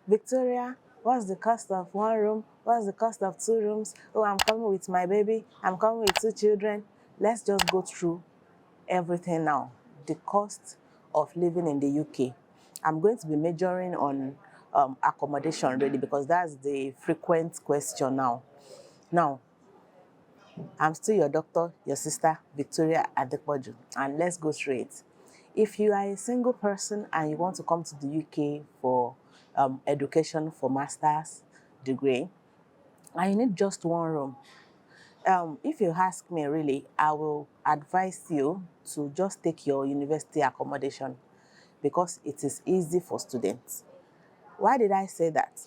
Victoria, what's the cost of one room? What's the cost of two rooms? Oh, I'm coming with my baby. I'm coming with two children. Let's just go through everything now. The cost of living in the UK. I'm going to be majoring on accommodation really because that's the frequent question now. Now, I'm still your doctor, your sister, Victoria Adepoju, and let's go through it. If you are a single person and you want to come to the UK for education for master's degree, and you need just one room, if you ask me really, I will advise you to just take your university accommodation because it is easy for students. Why did I say that?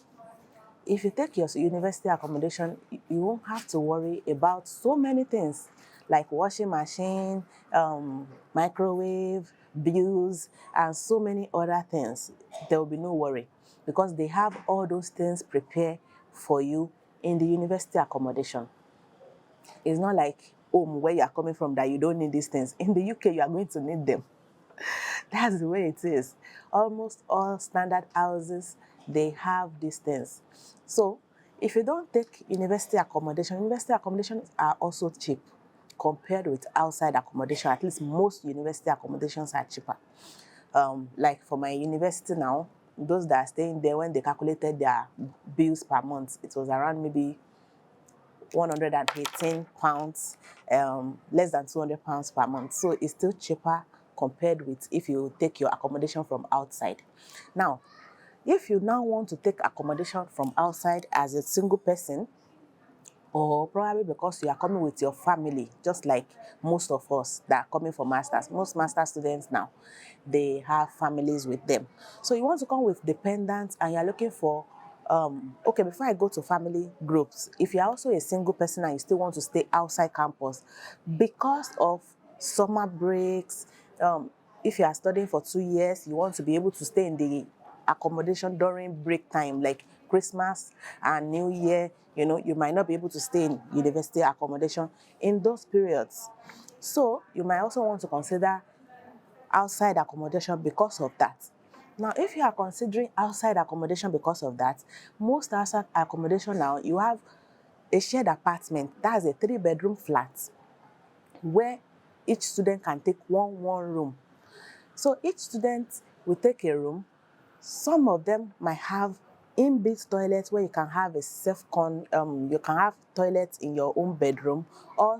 If you take your university accommodation, you won't have to worry about so many things like washing machine, microwave, bills, and so many other things. There will be no worry because they have all those things prepared for you in the university accommodation. It's not like home where you are coming from that you don't need these things. In the UK, you are going to need them. That's the way it is. Almost all standard houses, they have these things. So if you don't take university accommodations are also cheap compared with outside accommodation. At least most university accommodations are cheaper. Like for my university now, those that are staying there, when they calculated their bills per month, it was around maybe £118, less than £200 per month. So it's still cheaper compared with if you take your accommodation from outside. Now, if you now want to take accommodation from outside as a single person, or probably because you are coming with your family, just like most of us that are coming for masters. Most master students now, they have families with them. So you want to come with dependents and you're looking for, okay, before I go to family groups, if you're also a single person and you still want to stay outside campus, because of summer breaks, if you are studying for 2 years, you want to be able to stay in the accommodation during break time, like Christmas and New Year. You might not be able to stay in university accommodation in those periods. So you might also want to consider outside accommodation because of that. Now, if you are considering outside accommodation because of that, most outside accommodation now, you have a shared apartment. That's a 3-bedroom flat where each student can take one room. So each student will take a room. Some of them might have inbuilt toilets where you can have you can have toilets in your own bedroom, or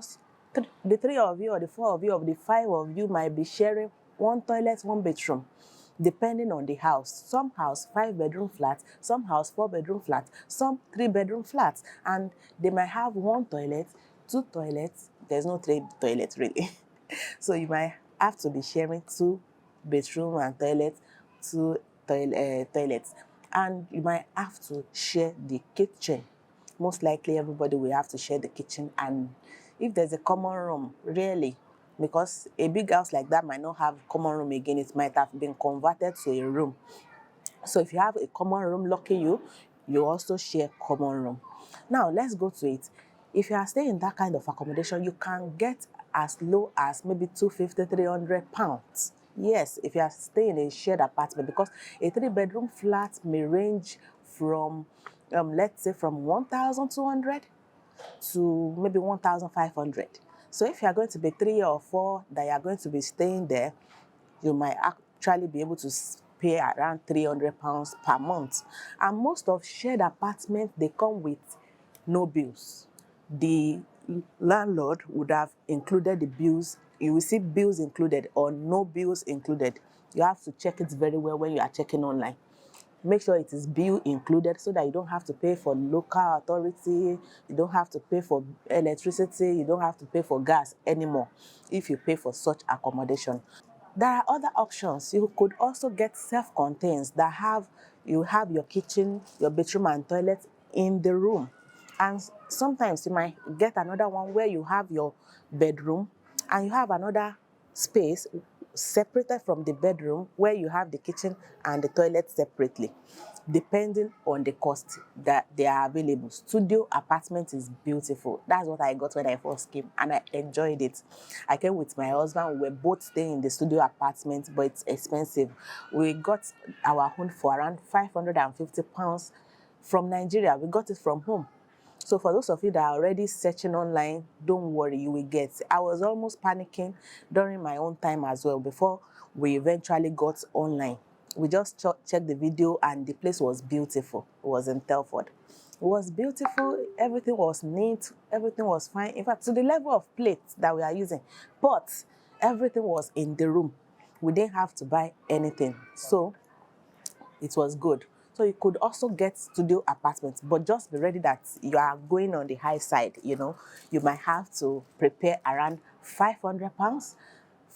the three of you or the four of you or the five of you might be sharing one toilet, one bedroom, depending on the house. Some house 5-bedroom flats, some house 4-bedroom flats, some 3-bedroom flats, and they might have one toilet, two toilets. There's no 3 toilets really. So you might have to be sharing 2 bedroom and toilets, 2 toilets, and you might have to share the kitchen. Most likely everybody will have to share the kitchen, and if there's a common room, really, because a big house like that might not have common room again, it might have been converted to a room. So if you have a common room, lucky you, you also share common room. Now let's go to it. If you are staying in that kind of accommodation, you can get as low as maybe £250–300. Yes, if you are staying in a shared apartment, because a 3-bedroom flat may range from, let's say, from 1,200 to maybe 1,500. So if you are going to be 3 or 4 that you are going to be staying there, you might actually be able to pay around £300 per month. And most of shared apartments, they come with no bills. The landlord would have included the bills. You will see bills included or no bills included. You have to check it very well when you are checking online. Make sure it is bill included so that you don't have to pay for local authority, you don't have to pay for electricity, you don't have to pay for gas anymore if you pay for such accommodation. There are other options. You could also get self-contained that you have your kitchen, your bedroom and toilet in the room. And sometimes you might get another one where you have your bedroom and you have another space separated from the bedroom, where you have the kitchen and the toilet separately, depending on the cost that they are available. Studio apartment is beautiful. That's what I got when I first came, and I enjoyed it. I came with my husband. We were both staying in the studio apartment, but it's expensive. We got our own for around £550 from Nigeria. We got it from home. So for those of you that are already searching online, don't worry, you will get. I was almost panicking during my own time as well before we eventually got online. We just checked the video and the place was beautiful. It was in Telford. It was beautiful, everything was neat, everything was fine. In fact, to the level of plates that we are using. But everything was in the room. We didn't have to buy anything. So it was good. So you could also get studio apartments, but just be ready that you are going on the high side. You might have to prepare around £500,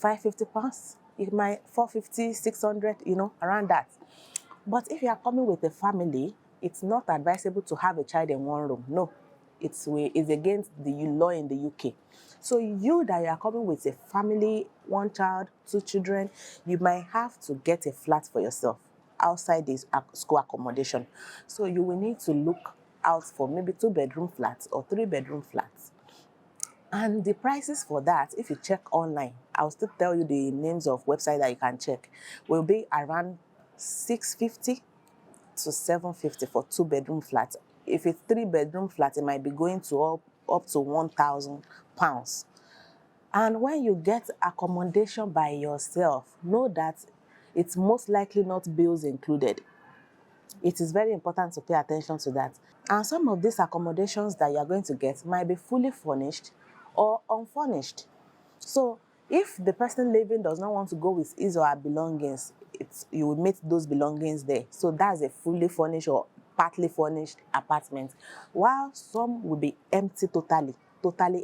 £550. It might 450, 600, around that. But if you are coming with a family, it's not advisable to have a child in one room. No, it's against the law in the UK. So you that you are coming with a family, one child, two children, you might have to get a flat for yourself outside this school accommodation. So you will need to look out for maybe 2-bedroom flats or 3-bedroom flats. And the prices for that, if you check online, I'll still tell you the names of websites that you can check, will be around 650 to 750 for 2-bedroom flats. If it's 3-bedroom flat, it might be going to up to £1,000. And when you get accommodation by yourself, know that it's most likely not bills included. It is very important to pay attention to that. And some of these accommodations that you are going to get might be fully furnished or unfurnished. So if the person living does not want to go with his or her belongings, you will meet those belongings there. So that's a fully furnished or partly furnished apartment. While some will be empty totally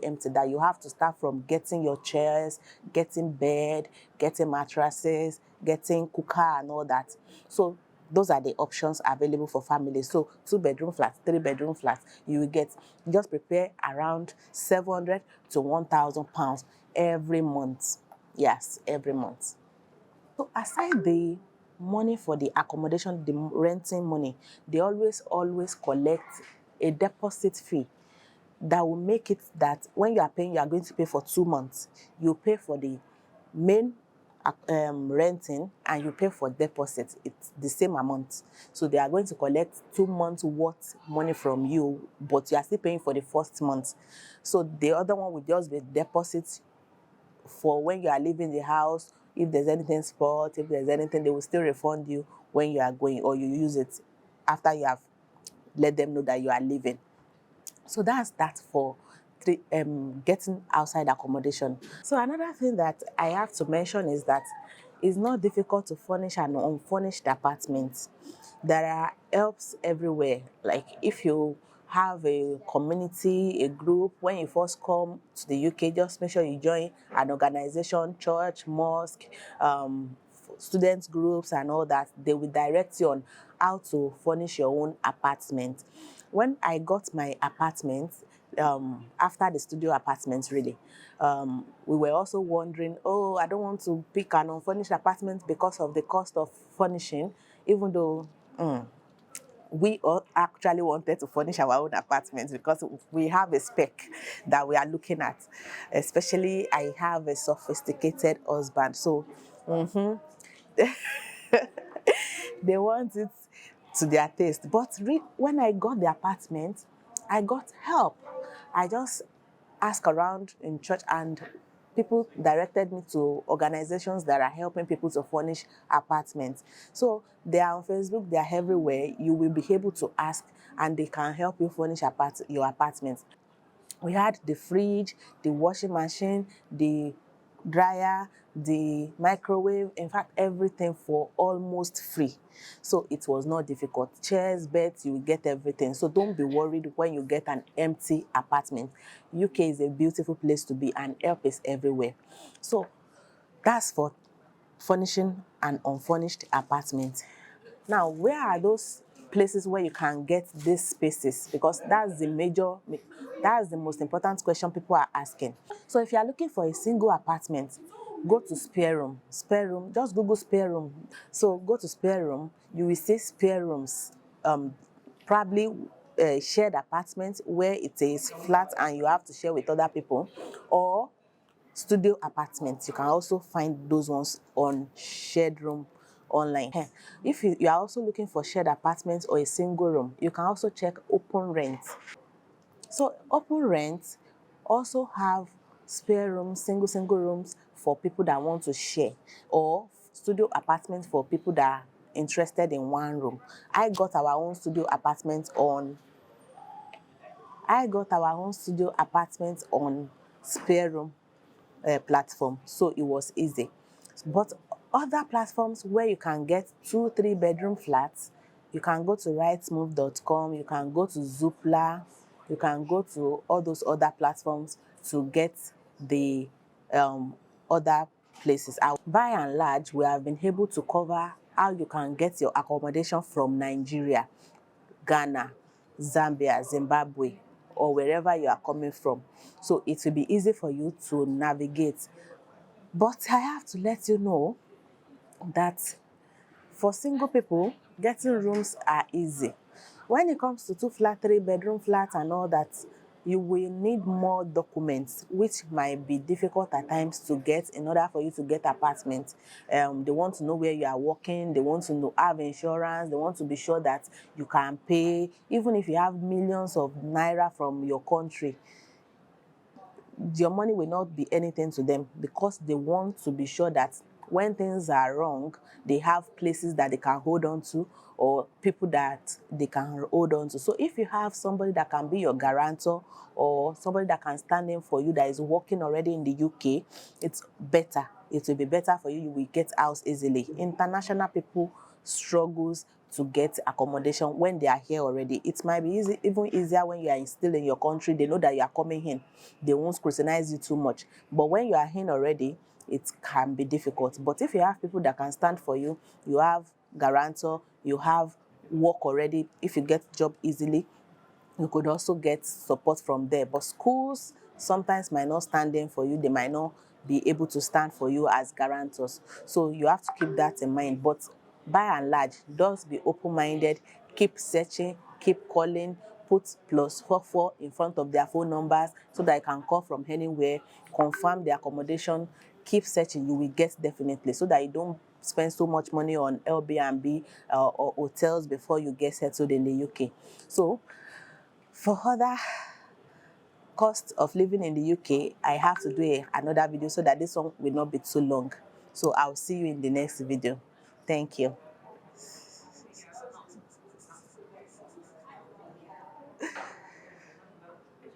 empty, that you have to start from getting your chairs, getting bed, getting mattresses, getting cooker and all that. So those are the options available for families. So 2-bedroom flats, 3-bedroom flats, you will get. Just prepare around £700 to £1,000 every month. Yes, every month. So aside the money for the accommodation, the renting money, they always collect a deposit fee that will make it that when you are paying, you are going to pay for 2 months. You pay for the main renting and you pay for deposit. It's the same amount. So they are going to collect 2 months worth money from you, but you are still paying for the first month. So the other one will just be deposit for when you are leaving the house. If there's anything spoiled, if there's anything, they will still refund you when you are going, or you use it after you have let them know that you are leaving. So that's that for getting outside accommodation. So another thing that I have to mention is that it's not difficult to furnish an unfurnished apartment. There are helps everywhere. Like if you have a community, a group, when you first come to the UK, just make sure you join an organization, church, mosque, student groups and all that. They will direct you on how to furnish your own apartment. When I got my apartment, after the studio apartment really, we were also wondering, oh, I don't want to pick an unfurnished apartment because of the cost of furnishing, even though we all actually wanted to furnish our own apartments because we have a spec that we are looking at. Especially, I have a sophisticated husband, so they want it to their taste. But when I got the apartment, I got help. I just asked around in church and people directed me to organizations that are helping people to furnish apartments. So they are on Facebook, they are everywhere. You will be able to ask and they can help you furnish your apartment. We had the fridge, the washing machine, the dryer, the microwave, in fact, everything for almost free. So it was not difficult. Chairs, beds, you will get everything. So don't be worried when you get an empty apartment. UK is a beautiful place to be and help is everywhere. So that's for furnishing an unfurnished apartment. Now, where are those places where you can get these spaces? Because that's the most important question people are asking. So if you are looking for a single apartment, go to spare room. Spare room, just Google spare room. So go to spare room, you will see spare rooms, probably shared apartments where it is flat and you have to share with other people, or studio apartments. You can also find those ones on shared room online. If you are also looking for shared apartments or a single room, you can also check open rent. So open rent also have spare rooms, single rooms for people that want to share, or studio apartments for people that are interested in one room. I got our own studio apartment on spare room platform, so it was easy. But other platforms where you can get 2-3 bedroom flats, you can go to rightmove.com, you can go to Zoopla, you can go to all those other platforms to get the other places. By and large, we have been able to cover how you can get your accommodation from Nigeria, Ghana, Zambia, Zimbabwe, or wherever you are coming from. So it will be easy for you to navigate. But I have to let you know that for single people, getting rooms are easy. When it comes to 2 flat, 3 bedroom flats and all that, you will need more documents, which might be difficult at times to get in order for you to get apartment. They want to know where you are working, they want to know, have insurance, they want to be sure that you can pay, even if you have millions of naira from your country, your money will not be anything to them, because they want to be sure that when things are wrong, they have places that they can hold on to, or people that they can hold on to. So if you have somebody that can be your guarantor, or somebody that can stand in for you that is working already in the UK, it's better. It will be better for you. You will get house easily. International people struggles to get accommodation when they are here already. It might be easy, even easier when you are still in your country. They know that you are coming in. They won't scrutinize you too much. But when you are in already, it can be difficult. But if you have people that can stand for you, you have guarantor, you have work already, if you get job easily, you could also get support from there. But schools sometimes might not stand in for you. They might not be able to stand for you as guarantors. So you have to keep that in mind. But by and large, just be open-minded, keep searching, keep calling, put +44 in front of their phone numbers so that you can call from anywhere, confirm the accommodation, keep searching, you will get definitely, so that you don't spend so much money on Airbnb or hotels before you get settled in the UK. So for other cost of living in the UK, I have to do another video so that this one will not be too long. So I'll see you in the next video. Thank you.